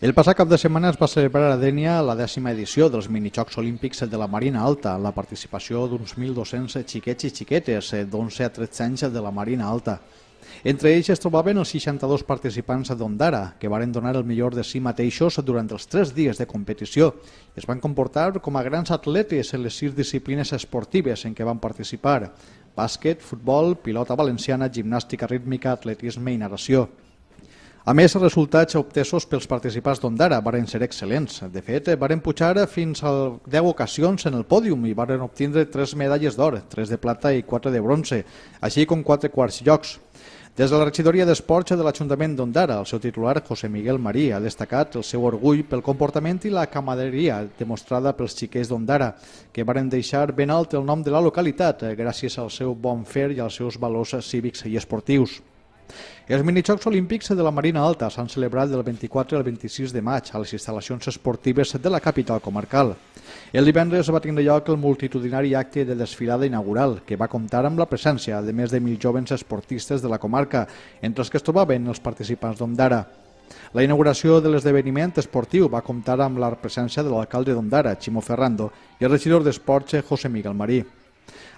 El passat cap de setmana es va celebrar a Dénia la 10ª edició dels minijocs olímpics de la Marina Alta, amb la participació d'uns 1.200 xiquets i xiquetes d'11 a 13 anys de la Marina Alta. Entre ells es trobaven els 62 participants d'Ondara, que varen donar el millor de si mateixos durant els 3 dies de competició i es van comportar com a grans atletes en les 6 disciplines esportives en què van participar: bàsquet, futbol, pilota valenciana, gimnàstica rítmica, atletisme i natació. A més, els resultats obtesos pels participants d'Ondara varen ser excel·lents. De fet, varen pujar fins a 10 ocasions en el pòdium i varen obtindre 3 medalles d'or, 3 de plata i 4 de bronze, així com 4 quarts llocs. Des de la regidoria d'Esports de l'Ajuntament d'Ondara, el seu titular, José Miguel Marí, ha destacat el seu orgull pel comportament i la camaraderia demostrada pels xiquets d'Ondara, que varen deixar ben alt el nom de la localitat gràcies al seu bon fer i als seus valors cívics i esportius. Els minijocs olímpics de la Marina Alta s'han celebrat del 24 al 26 de maig a les instal·lacions esportives de la capital comarcal. El divendres va tenir lloc el multitudinari acte de desfilada inaugural, que va comptar amb la presència de més de 1.000 jóvens esportistes de la comarca, entre els que es trobaven els participants d'Ondara. La inauguració de l'esdeveniment esportiu va comptar amb la presència de l'alcalde d'Ondara, Ximo Ferrando, i el regidor d'Esports, José Miguel Marí.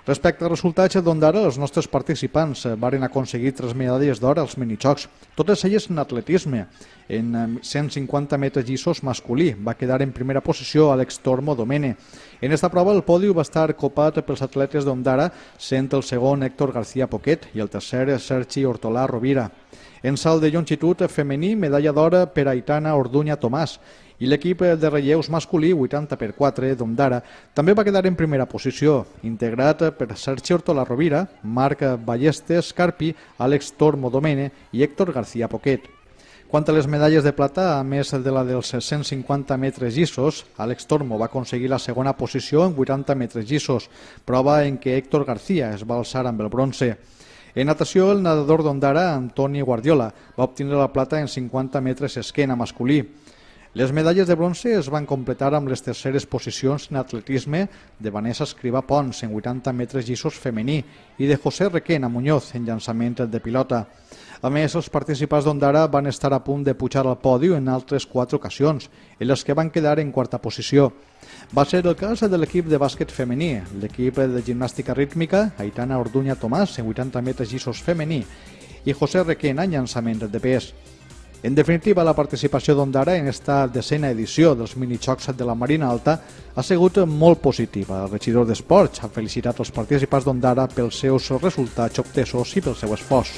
Respecte als resultats d'Ondara, els nostres participants varen aconseguir 3 medalles d'or als minijocs, totes elles en atletisme. En 150 metres llissos masculí va quedar en primera posició Àlex Tormo Domene. En esta prova el pòdium va estar copat pels atletes d'Ondara, sent el segon Héctor García Poquet i el tercer Sergi Hortolà Rovira. En salt de longitud femení, medalla d'or per Aitana Orduña Tomàs, i l'equip de relleus masculí 80x4 d'Ondara també va quedar en primera posició, integrat per Sergi Hortolà Rovira, Marc Ballestes Carpi, Àlex Tormo Domene i Héctor García Poquet. Quant a les medalles de plata, a més de la dels 150 metres llissos, Àlex Tormo va aconseguir la segona posició en 80 metres llissos, prova en què Héctor García es va alçar amb el bronze. En natació, el nedador d'Ondara, Antoni Guardiola, va obtenir la plata en 50 metres esquena masculí. Les medalles de bronze es van completar amb les terceres posicions en atletisme de Vanessa Escrivà Pons en 80 metres llissos femení i de José Requena Muñoz en llançament de pilota. A més, els participants d'Ondara van estar a punt de pujar al pòdium en altres 4 ocasions, en les que van quedar en quarta posició. Va ser el cas de l'equip de bàsquet femení, l'equip de gimnàstica rítmica, Aitana Orduña Tomàs en 80 metres llissos femení i José Requena en llançament de pes. En definitiva, la participació d'Ondara en esta 10ª edició dels minijocs de la Marina Alta ha sigut molt positiva. El regidor d'Esports ha felicitat els participants d'Ondara pels seus resultats obtesos i pel seu esforç.